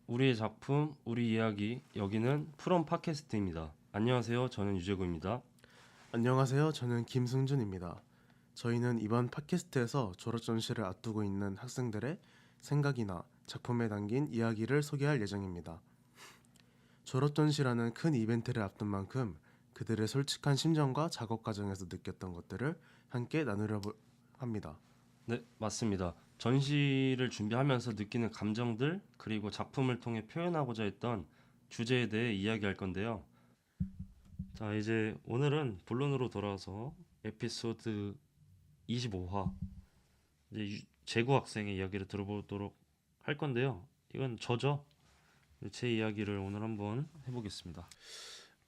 우리의 작품, 우리 이야기. 여기는 프롬 팟캐스트입니다. 안녕하세요. 저는 유재구입니다. 안녕하세요. 저는 김승준입니다. 저희는 이번 팟캐스트에서 졸업 전시를 앞두고 있는 학생들의 생각이나 작품에 담긴 이야기를 소개할 예정입니다. 졸업 전시라는 큰 이벤트를 앞둔 만큼 그들의 솔직한 심정과 작업 과정에서 느꼈던 것들을 함께 나누려 합니다. 네, 맞습니다. 전시를 준비하면서 느끼는 감정들, 그리고 작품을 통해 표현하고자 했던 주제에 대해 이야기할 건데요. 자, 이제 오늘은 본론으로 돌아와서 에피소드 25화 이제 재구 학생의 이야기를 들어보도록 할 건데요. 이건 저죠. 제 이야기를 오늘 한번 해보겠습니다.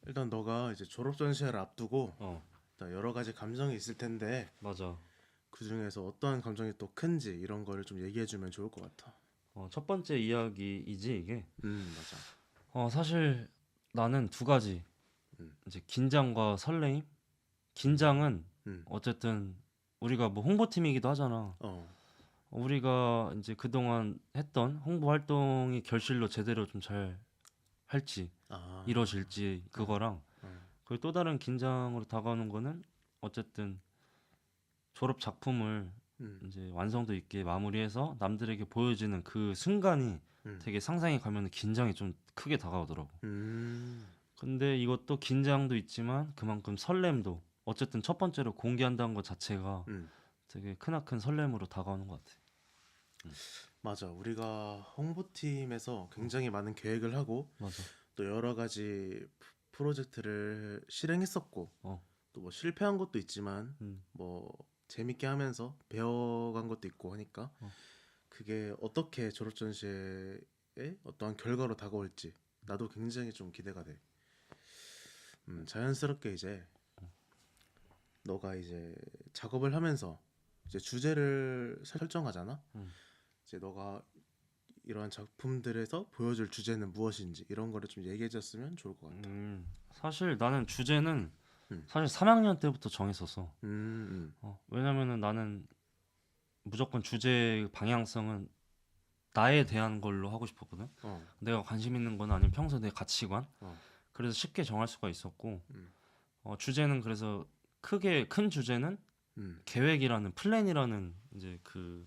일단 너가 이제 졸업 전시를 앞두고 어, 일단 여러 가지 감정이 있을 텐데 맞아. 그 중에서 어떠한 감정이 또 큰지 이런 거를 좀 얘기해주면 좋을 것 같아. 첫 번째 이야기이지 이게. 맞아. 사실 나는 두 가지. 음, 이제 긴장과 설레임. 긴장은 음, 어쨌든 우리가 뭐 홍보팀이기도 하잖아. 어, 우리가 이제 그동안 했던 홍보 활동이 결실로 제대로 좀 잘 할지 아, 이루어질지 어, 그거랑, 어, 그리고 또 다른 긴장으로 다가오는 거는 어쨌든 졸업 작품을 음, 이제 완성도 있게 마무리해서 남들에게 보여지는 그 순간이 음, 되게 상상이 가면 긴장이 좀 크게 다가오더라고. 음, 근데 이것도 긴장도 있지만 그만큼 설렘도, 어쨌든 첫 번째로 공개한다는 것 자체가 음. 되게 크나큰 설렘으로 다가오는 것 같아. 응. 맞아. 우리가 홍보팀에서 어, 굉장히 많은 계획을 하고 맞아. 또 여러 가지 프로젝트를 실행했었고 어, 또 뭐 실패한 것도 있지만 음, 뭐 재밌게 하면서 배워간 것도 있고 하니까 어, 그게 어떻게 졸업 전시에 어떠한 결과로 다가올지 나도 굉장히 좀 기대가 돼. 자연스럽게 이제 너가 이제 작업을 하면서 이제 주제를 설정하잖아. 음, 이제 너가 이러한 작품들에서 보여줄 주제는 무엇인지 이런 거를 좀 얘기해줬으면 좋을 것 같다. 사실 나는 주제는 음, 사실 3학년 때부터 정했었어. 음, 왜냐면은 나는 무조건 주제 방향성은 나에 대한 걸로 하고 싶었거든. 어, 내가 관심 있는 거나 아니면 평소 내 가치관. 어, 그래서 쉽게 정할 수가 있었고, 음, 주제는 그래서 크게 큰 주제는 음. 계획이라는 플랜이라는 이제 그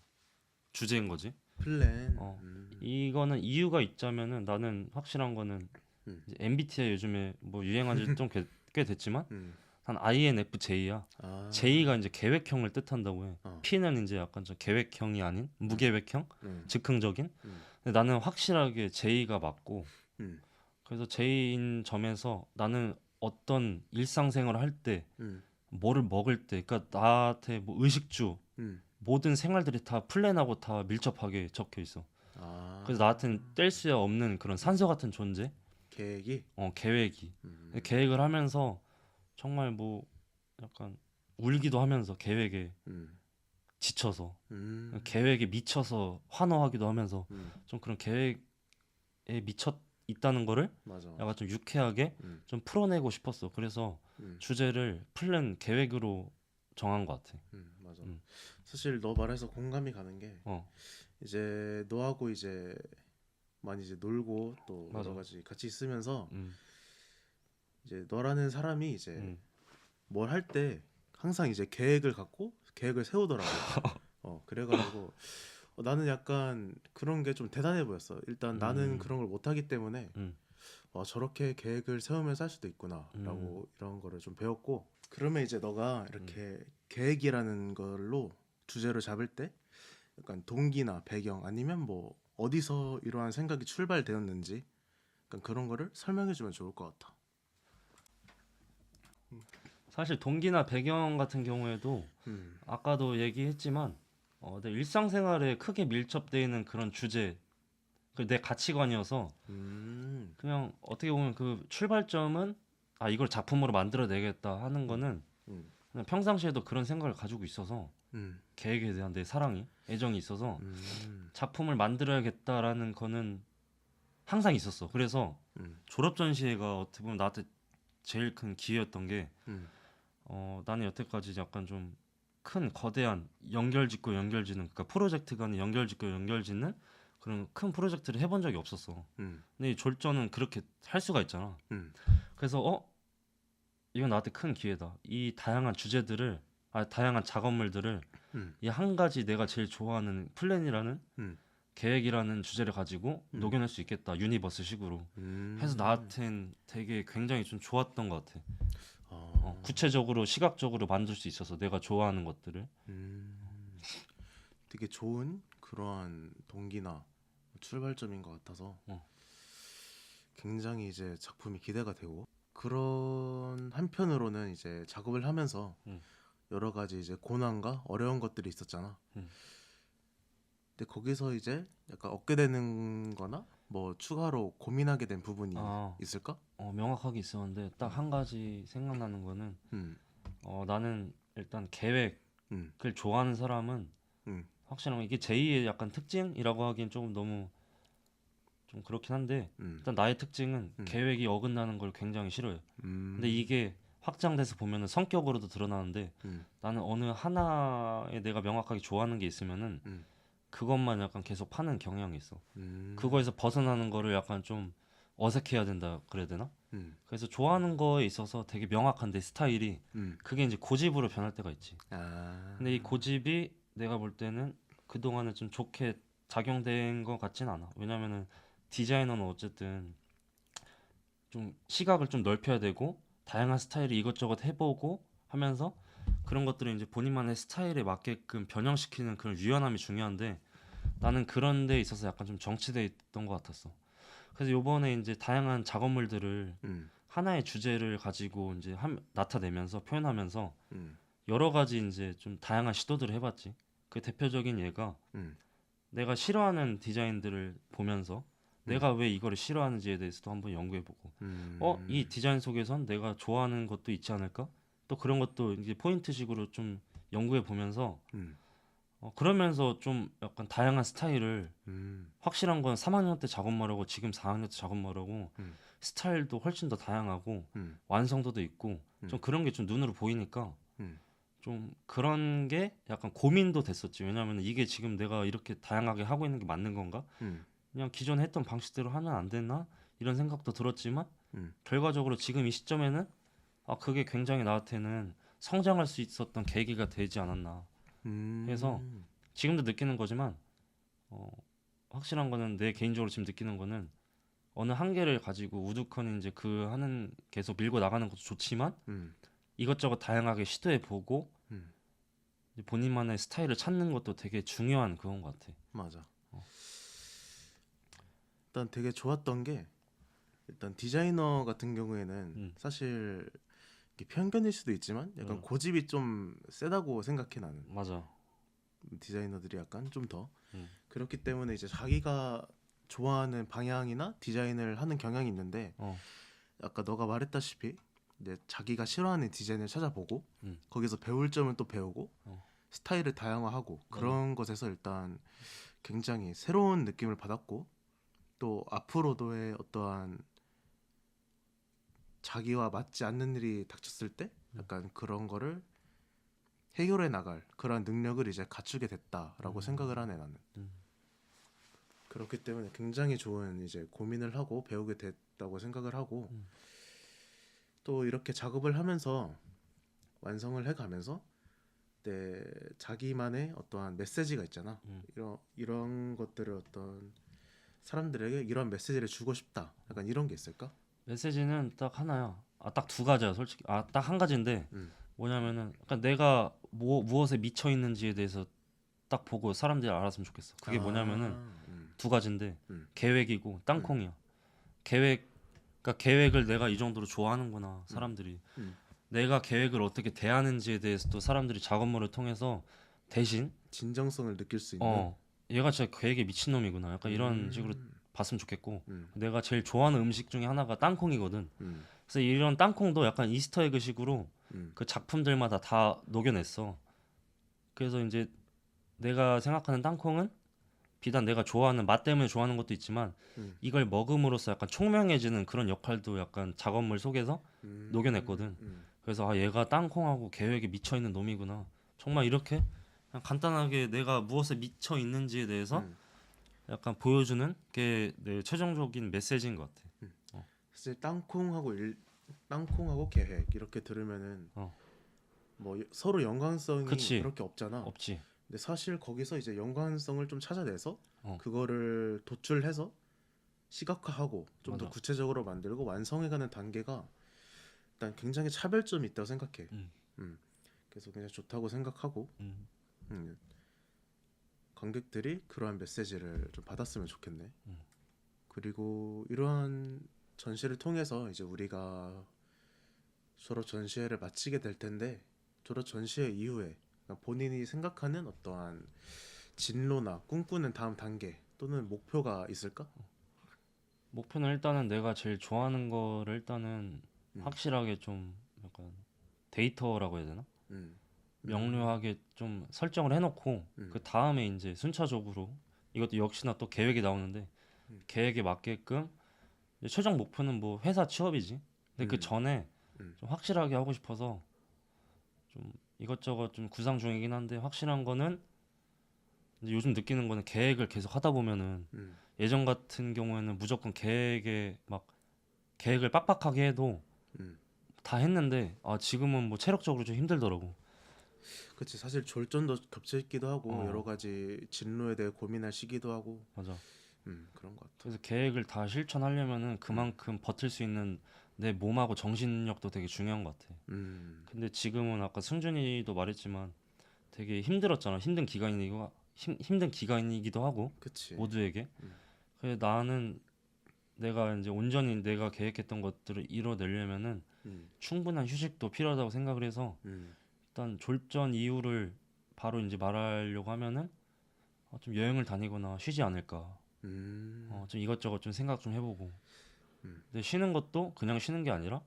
주제인 거지. 플랜, 어, 이거는 이유가 있자면은 나는 확실한 거는 음, 이제 MBTI 요즘에 뭐 유행한 지 좀 꽤 됐지만 음. 난 INFJ야. 아, J가 이제 계획형을 뜻한다고 해. 어, P는 이제 약간 좀 계획형이 아닌 음, 무계획형, 음, 즉흥적인. 음, 근데 나는 확실하게 J가 맞고, 음, 그래서 J인 점에서 나는 어떤 일상생활을 할 때, 음, 뭐를 먹을 때, 그러니까 나한테 뭐 의식주, 음. 모든 생활들이 다 플랜하고 다 밀접하게 적혀 있어. 그래서 아, 나한테는 뗄 수 없는 그런 산소 같은 존재. 계획이, 계획이. 음, 계획을 하면서 정말 뭐 약간 울기도 하면서 계획에 음, 지쳐서, 음, 계획에 미쳐서 환호하기도 하면서, 음. 좀 그런 계획에 미쳐 있다는 거를 맞아, 약간 맞아. 좀 유쾌하게 음, 좀 풀어내고 싶었어. 그래서 음, 주제를 플랜 계획으로 정한 것 같아. 맞아. 음. 사실 너 말해서 공감이 가는 게 어, 이제 너하고 이제 많이 이제 놀고 또 여러 맞아. 가지 같이 있으면서 음, 이제 너라는 사람이 이제 음, 뭘 할 때 항상 이제 계획을 갖고 계획을 세우더라고. 그래가지고 나는 약간 그런 게 좀 대단해 보였어. 일단 나는 음, 그런 걸 못하기 때문에 음, 저렇게 계획을 세우면서 할 수도 음, 있구나라고 이런 거를 좀 배웠고 그러면 이제 너가 음. 이렇게 계획이라는 걸로 주제로 잡을 때 약간 동기나 배경 아니면 뭐 어디서 이러한 생각이 출발되었는지 약간 그런 거를 설명해 주면 좋을 것 같아. 사실 동기나 배경 같은 경우에도 음, 아까도 얘기했지만, 내 일상생활에 크게 밀접되어 있는 그런 주제, 내 가치관이어서, 음, 그냥 어떻게 보면 그 출발점은 이걸 작품으로 만들어내겠다 하는 음, 거는 음, 그냥 평상시에도 그런 생각을 가지고 있어서, 음, 계획에 대한 내 사랑이, 애정이 있어서 음, 작품을 만들어야겠다라는 거는 항상 있었어. 그래서 음, 졸업 전시회가 어떻게 보면 나한테 제일 큰 기회였던 게, 음, 나는 여태까지 약간 좀 큰 거대한 연결짓고 연결짓는, 그러니까 프로젝트 간에 연결짓고 연결짓는 그런 큰 프로젝트를 해본 적이 없었어. 음, 근데 이 졸전은 그렇게 할 수가 있잖아. 음, 그래서 이건 나한테 큰 기회다. 이 다양한 주제들을 다양한 작업물들을 음, 이 한 가지 내가 제일 좋아하는 플랜이라는 음, 계획이라는 주제를 가지고 음, 녹여낼 수 있겠다. 유니버스 식으로. 해서 음. 나한텐 되게 굉장히 좀 좋았던 것 같아. 어, 구체적으로 시각적으로 만들 수 있어서 내가 좋아하는 것들을. 음. 되게 좋은 그러한 동기나 출발점인 것 같아서 어, 굉장히 이제 작품이 기대가 되고 그런 한편으로는 이제 작업을 하면서 음, 여러 가지 이제 고난과 어려운 것들이 있었잖아. 음. 근데 거기서 이제 약간 얻게 되는 거나 뭐 추가로 고민하게 된 부분이 아, 있을까? 명확하게 있었는데 딱 음, 한 가지 생각나는 거는 음, 나는 일단 계획을 음, 좋아하는 사람은 음, 확실한 건 이게 제2의 약간 특징이라고 하기엔 조금 너무 좀 그렇긴 한데 음, 일단 나의 특징은 음, 계획이 어긋나는 걸 굉장히 싫어해. 근데 음, 이게 확장돼서 보면은 성격으로도 드러나는데 음, 나는 어느 하나에 내가 명확하게 좋아하는 게 있으면은 음, 그것만 약간 계속 파는 경향이 있어. 음, 그거에서 벗어나는 거를 약간 좀 어색해야 된다 그래야 되나? 음, 그래서 좋아하는 거에 있어서 되게 명확한데 스타일이 음. 그게 이제 고집으로 변할 때가 있지. 근데 이 아, 고집이 내가 볼 때는 그동안은 좀 좋게 작용된 것 같진 않아. 왜냐면은 디자이너는 어쨌든 좀 시각을 좀 넓혀야 되고 다양한 스타일을 이것저것 해보고 하면서 그런 것들을 이제 본인만의 스타일에 맞게끔 변형시키는 그런 유연함이 중요한데 나는 그런 데 있어서 약간 좀 정치돼 있던 것 같았어. 그래서 요번에 이제 다양한 작업물들을 음, 하나의 주제를 가지고 이제 나타내면서 표현하면서 음, 여러 가지 이제 좀 다양한 시도들을 해봤지. 그 대표적인 예가 음, 내가 싫어하는 디자인들을 보면서 음, 내가 왜 이거를 싫어하는지에 대해서도 한번 연구해보고 이 음, 디자인 속에선 내가 좋아하는 것도 있지 않을까? 또 그런 것도 이제 포인트식으로 좀 연구해보면서 음, 그러면서 좀 약간 다양한 스타일을 음, 확실한 건 3학년 때 작업물하고 지금 4학년 때 작업물하고 음, 스타일도 훨씬 더 다양하고 음, 완성도도 있고 좀 음, 그런 게 좀 눈으로 보이니까 음, 좀 그런 게 약간 고민도 됐었지. 왜냐면 이게 지금 내가 이렇게 다양하게 하고 있는 게 맞는 건가? 음, 그냥 기존에 했던 방식대로 하면 안 되나? 이런 생각도 들었지만 음, 결과적으로 지금 이 시점에는 그게 굉장히 나한테는 성장할 수 있었던 계기가 되지 않았나 해서 음, 지금도 느끼는 거지만 어, 확실한 거는 내 개인적으로 지금 느끼는 거는 어느 한계를 가지고 우두커니 이제 그 하는 계속 밀고 나가는 것도 좋지만 음, 이것저것 다양하게 시도해 보고 음, 본인만의 스타일을 찾는 것도 되게 중요한 그건 것 같아. 맞아. 어, 일단 되게 좋았던 게 일단 디자이너 같은 경우에는 음, 사실 이게 편견일 수도 있지만 약간 음, 고집이 좀 세다고 생각해 나는 맞아. 디자이너들이 약간 좀 더 음, 그렇기 때문에 이제 자기가 좋아하는 방향이나 디자인을 하는 경향이 있는데 어, 아까 너가 말했다시피 이제 자기가 싫어하는 디자인을 찾아보고 음, 거기서 배울 점을 또 배우고 어, 스타일을 다양화하고 맞아. 그런 것에서 일단 굉장히 새로운 느낌을 받았고 또 앞으로도의 어떠한 자기와 맞지 않는 일이 닥쳤을 때 음, 약간 그런 거를 해결해 나갈 그런 능력을 이제 갖추게 됐다라고 생각을 음, 하네 나는. 음, 그렇기 때문에 굉장히 좋은 이제 고민을 하고 배우게 됐다고 생각을 하고 음, 또 이렇게 작업을 하면서 완성을 해가면서 내 자기만의 어떠한 메시지가 있잖아. 음. 이런 것들을 어떤 사람들에게 이런 메시지를 주고 싶다. 약간 이런 게 있을까? 메시지는 딱 하나야. 딱 두 가지야, 솔직히. 딱 한 가지인데 음. 뭐냐면은 약간 내가 무엇에 미쳐 있는지에 대해서 딱 보고 사람들이 알았으면 좋겠어. 그게 뭐냐면은 아, 두 가지인데 음, 계획이고 음, 땅콩이야. 계획, 그러니까 계획을 내가 이 정도로 좋아하는구나, 음, 사람들이. 음. 내가 계획을 어떻게 대하는지에 대해서도 사람들이 작업물을 통해서 대신 진정성을 느낄 수 있는. 어 얘가 진짜 계획에 미친놈이구나, 약간 이런 식으로 음, 봤으면 좋겠고 음, 내가 제일 좋아하는 음식 중에 하나가 땅콩이거든. 음, 그래서 이런 땅콩도 약간 이스터에그식으로 음, 그 작품들마다 다 녹여냈어. 그래서 이제 내가 생각하는 땅콩은 비단 내가 좋아하는 맛 때문에 좋아하는 것도 있지만 음, 이걸 먹음으로써 약간 총명해지는 그런 역할도 약간 작업물 속에서 음, 녹여냈거든. 그래서 얘가 땅콩하고 계획에 미쳐 있는 놈이구나. 정말 이렇게 그냥 간단하게 내가 무엇에 미쳐 있는지에 대해서 음, 약간 보여주는 게 내 최종적인 메시지인 것 같아. 사실 땅콩하고 계획 이렇게 들으면은 어, 뭐 서로 연관성이 그치. 그렇게 없잖아. 없지. 근데 사실 거기서 이제 연관성을 좀 찾아내서 어, 그거를 도출해서 시각화하고 좀 더 맞아. 구체적으로 만들고 완성해가는 단계가 일단 굉장히 차별점이 있다고 생각해. 음, 음, 그래서 그냥 좋다고 생각하고 음, 음, 관객들이 그러한 메시지를 좀 받았으면 좋겠네. 음. 그리고 이러한 전시를 통해서 이제 우리가 졸업 전시회를 마치게 될 텐데 졸업 전시회 이후에 그러니까 본인이 생각하는 어떠한 진로나 꿈꾸는 다음 단계 또는 목표가 있을까? 목표는 일단은 내가 제일 좋아하는 거를 일단은 음, 확실하게 좀 약간 데이터라고 해야 되나? 음, 음, 명료하게 좀 설정을 해놓고 음, 그 다음에 이제 순차적으로 이것도 역시나 또 계획이 나오는데 음, 계획에 맞게끔 이제 최종 목표는 뭐 회사 취업이지. 근데 그 음, 전에 음, 좀 확실하게 하고 싶어서 좀 이것저것 좀 구상 중이긴 한데 확실한 거는 이제 요즘 느끼는 거는 계획을 계속 하다 보면은 음, 예전 같은 경우에는 무조건 계획에 막 계획을 빡빡하게 해도 음. 다 했는데 아 지금은 뭐 체력적으로 좀 힘들더라고. 그치. 사실 졸전도 겹쳐 있기도 하고 여러 어 가지 진로에 대해 고민할 시기도 하고 맞아. 그런 것 같아. 그래서 계획을 다 실천하려면은 음, 그만큼 버틸 수 있는 내 몸하고 정신력도 되게 중요한 것 같아. 음, 근데 지금은 아까 승준이도 말했지만 되게 힘들었잖아. 힘든 기간이기도 하고 그치. 모두에게. 음, 그래서 나는 내가 이제 온전히 내가 계획했던 것들을 이뤄내려면은 음, 충분한 휴식도 필요하다고 생각을 해서 음, 일단 졸전 이후를 바로 이제 말하려고 하면은 좀 여행을 다니거나 쉬지 않을까. 음, 좀 이것저것 좀 생각 좀 해보고. 음, 근데 쉬는 것도 그냥 쉬는 게 아니라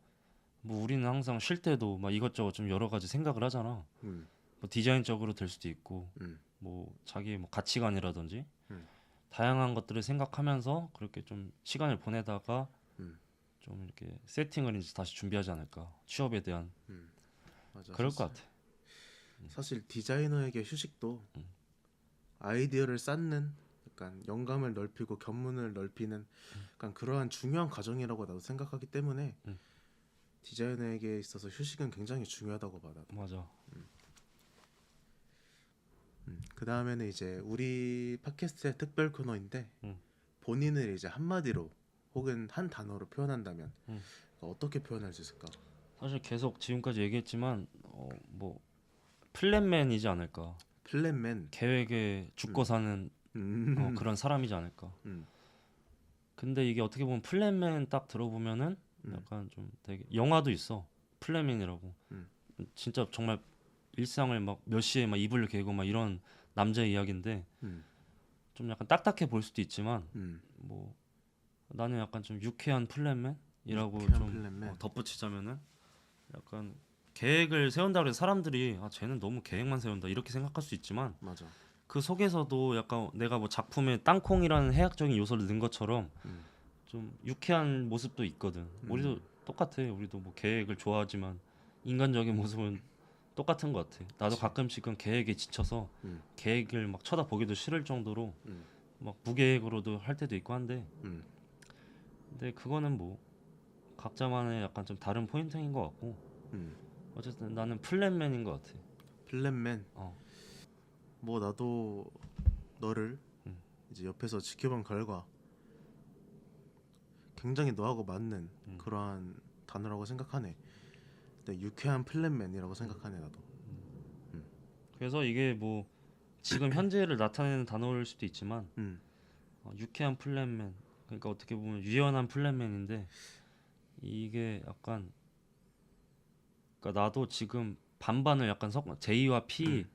뭐 우리는 항상 쉴 때도 막 이것저것 좀 여러 가지 생각을 하잖아. 음, 뭐 디자인적으로 될 수도 있고 음, 뭐 자기의 뭐 가치관이라든지 음, 다양한 것들을 생각하면서 그렇게 좀 시간을 보내다가 음, 좀 이렇게 세팅을 이제 다시 준비하지 않을까. 취업에 대한 맞아. 그럴 것 같아. 사실 디자이너에게 휴식도 아이디어를 쌓는 약간 영감을 넓히고 견문을 넓히는 약간 그러한 중요한 과정이라고 나도 생각하기 때문에 음, 디자이너에게 있어서 휴식은 굉장히 중요하다고 봐 나도. 맞아. 그 다음에는 이제 우리 팟캐스트의 특별 코너인데 음, 본인을 이제 한마디로 혹은 한 단어로 표현한다면 음. 어떻게 표현할 수 있을까? 사실 계속 지금까지 얘기했지만 뭐 플랜맨이지 않을까. 플랜맨. 계획에 죽고 음, 사는 음, 그런 사람이지 않을까. 음, 근데 이게 어떻게 보면 플랜맨 딱 들어보면은 음, 약간 좀 되게 영화도 있어. 플랜맨이라고. 음, 진짜 정말 일상을 막 몇 시에 막 이불을 개고 막 이런 남자의 이야기인데 음, 좀 약간 딱딱해 보일 수도 있지만 음. 뭐 나는 약간 좀 유쾌한 플랜맨이라고 유쾌한 좀 플랜맨. 덧붙이자면은 약간 계획을 세운다고 해서 사람들이 아 쟤는 너무 계획만 세운다 이렇게 생각할 수 있지만 맞아. 그 속에서도 약간 내가 뭐 작품에 땅콩이라는 해학적인 요소를 넣은 것처럼 음, 좀 유쾌한 모습도 있거든. 우리도 음, 똑같아. 우리도 뭐 계획을 좋아하지만 인간적인 모습은 똑같은 것 같아. 나도 그치. 가끔씩은 계획에 지쳐서 음, 계획을 막 쳐다보기도 싫을 정도로 음, 막 무계획으로도 할 때도 있고 한데 음, 근데 그거는 뭐 각자만의 약간 좀 다른 포인트인 것 같고 음. 어쨌든 나는 플랜맨인 것 같아. 플랜맨. 어, 뭐 나도 너를 음, 이제 옆에서 지켜본 결과 굉장히 너하고 맞는 음, 그러한 단어라고 생각하네. 근데 유쾌한 플랜맨이라고 음. 생각하네 나도. 음, 그래서 이게 뭐 지금 현재를 나타내는 단어일 수도 있지만 음, 유쾌한 플랜맨 그러니까 어떻게 보면 유연한 플랜맨인데 이게 약간 그러니까 나도 지금 반반을 약간 섞 J와 P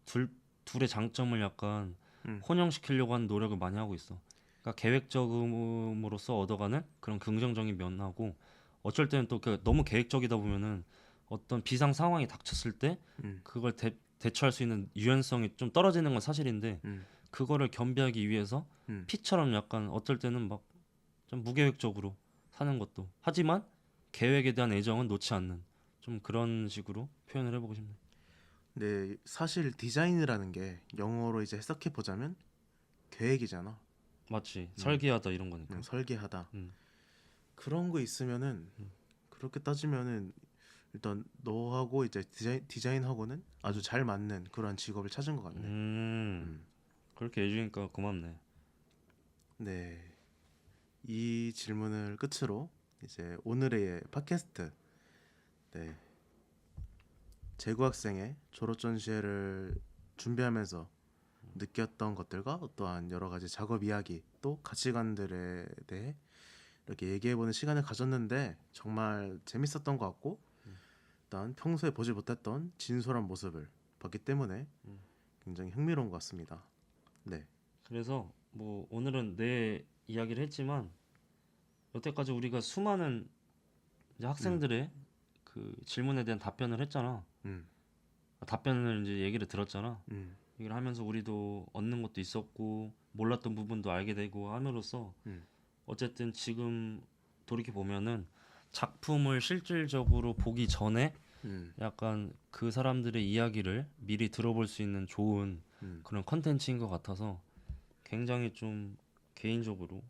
둘 둘의 장점을 약간 음, 혼용시키려고 하는 노력을 많이 하고 있어. 그러니까 계획적으로서 얻어가는 그런 긍정적인 면하고 어쩔 때는 또 그 너무 계획적이다 보면은 어떤 비상 상황이 닥쳤을 때 음, 그걸 대처할 수 있는 유연성이 좀 떨어지는 건 사실인데 음, 그거를 겸비하기 위해서 음. P처럼 약간 어떨 때는 막 좀 무계획적으로 사는 것도 하지만 계획에 대한 애정은 놓지 않는 좀 그런 식으로 표현을 해보고 싶네. 근데 사실 디자인이라는 게 영어로 이제 해석해 보자면 계획이잖아. 맞지. 설계하다 이런 거니까. 설계하다. 음. 그런 거 있으면은 그렇게 따지면은 일단 너하고 이제 디자인하고는 아주 잘 맞는 그런 직업을 찾은 것 같네. 음. 그렇게 해주니까 고맙네. 네. 이 질문을 끝으로 이제 오늘의 팟캐스트, 네, 재구 학생의 졸업 전시회를 준비하면서 느꼈던 것들과 또한 여러 가지 작업 이야기 또 가치관들에 대해 이렇게 얘기해보는 시간을 가졌는데 정말 재밌었던 것 같고, 일단 평소에 보지 못했던 진솔한 모습을 봤기 때문에 굉장히 흥미로운 것 같습니다. 네. 그래서 뭐 오늘은 내 이야기를 했지만 여태까지 우리가 수많은 이제 학생들의 그 질문에 대한 답변을 했잖아. 음. 답변을 이제 얘기를 들었잖아. 음. 얘기를 하면서 우리도 얻는 것도 있었고 몰랐던 부분도 알게 되고 함으로써 음. 어쨌든 지금 돌이켜 보면은 작품을 실질적으로 보기 전에 음. 약간 그 사람들의 이야기를 미리 들어볼 수 있는 좋은 그런 컨텐츠인 것 같아서 굉장히 좀 개인적으로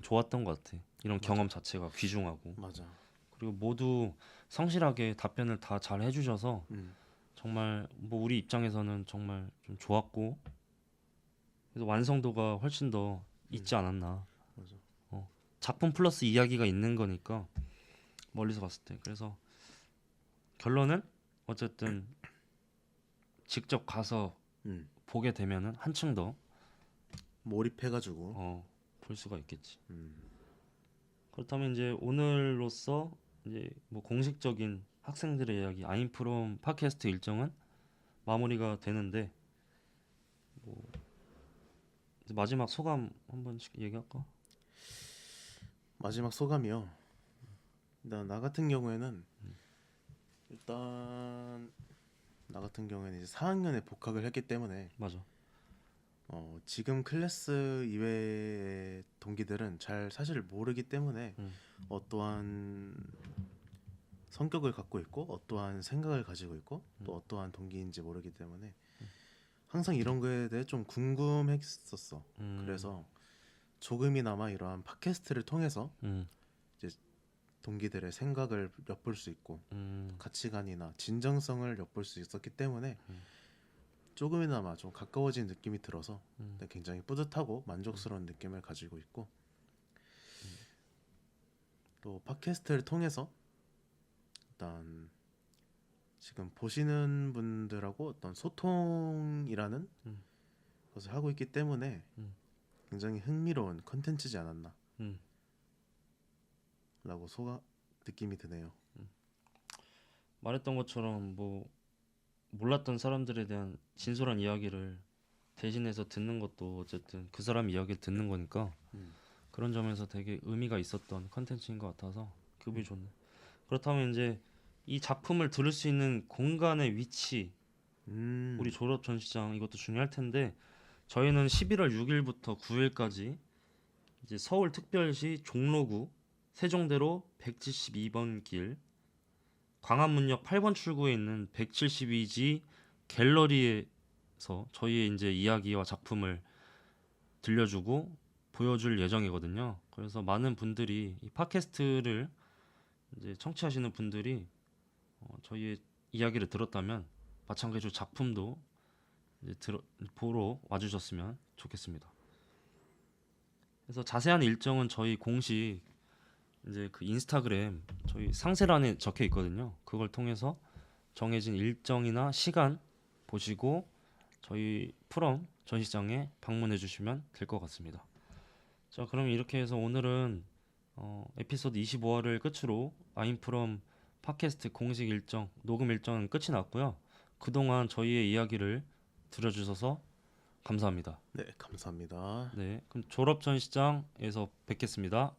좋았던 것 같아. 이런 경험 자체가 귀중하고 맞아. 그리고 모두 성실하게 답변을 다 잘 해주셔서 음. 정말 뭐 우리 입장에서는 정말 좀 좋았고 그래서 완성도가 훨씬 더 있지 않았나. 맞아. 작품 플러스 이야기가 있는 거니까 멀리서 봤을 때 그래서 결론은 어쨌든 직접 가서 음. 보게 되면은 한층 더 몰입해가지고. 볼 수가 있겠지. 음. 그렇다면 이제 오늘로써 이제 뭐 공식적인 학생들의 이야기 아임프롬 팟캐스트 일정은 마무리가 되는데 뭐 이제 마지막 소감 한 번씩 얘기할까? 마지막 소감이요. 나 같은 경우에는 일단 나 같은 경우에는 이제 4학년에 복학을 했기 때문에 맞아. 지금 클래스 이외의 동기들은 잘 사실 모르기 때문에 어떠한 성격을 갖고 있고 어떠한 생각을 가지고 있고 또 어떠한 동기인지 모르기 때문에 항상 이런 거에 대해 좀 궁금했었어. 그래서 조금이나마 이러한 팟캐스트를 통해서 음, 이제 동기들의 생각을 엿볼 수 있고 음, 가치관이나 진정성을 엿볼 수 있었기 때문에 조금이나마 좀 가까워진 느낌이 들어서 굉장히 뿌듯하고 만족스러운 느낌을 가지고 있고 또 팟캐스트를 통해서 일단 지금 보시는 분들하고 어떤 소통이라는 것을 하고 있기 때문에 굉장히 흥미로운 컨텐츠지 않았나 음. 라고 느낌이 드네요. 말했던 것처럼 뭐 몰랐던 사람들에 대한 진솔한 이야기를 대신해서 듣는 것도 어쨌든 그 사람 이야기를 듣는 거니까 그런 점에서 되게 의미가 있었던 컨텐츠인 것 같아서 기분이 좋네. 그렇다면 이제 이 작품을 들을 수 있는 공간의 위치, 우리 졸업 전시장 이것도 중요할 텐데 저희는 11월 6일부터 9일까지 이제 서울특별시 종로구 세종대로 172번 길 광화문역 8번 출구에 있는 172지 갤러리에서 저희의 이제 이야기와 작품을 들려주고 보여줄 예정이거든요. 그래서 많은 분들이 이 팟캐스트를 이제 청취하시는 분들이 저희의 이야기를 들었다면 마찬가지로 작품도 이제 보러 와주셨으면 좋겠습니다. 그래서 자세한 일정은 저희 공식 이제 그 인스타그램 저희 상세란에 적혀 있거든요. 그걸 통해서 정해진 일정이나 시간 보시고 저희 프롬 전시장에 방문해 주시면 될 것 같습니다. 자, 그럼 이렇게 해서 오늘은 에피소드 25화를 끝으로 아임프롬 팟캐스트 공식 일정, 녹음 일정은 끝이 났고요. 그동안 저희의 이야기를 들어주셔서 감사합니다. 네, 감사합니다. 네, 그럼 졸업 전시장에서 뵙겠습니다.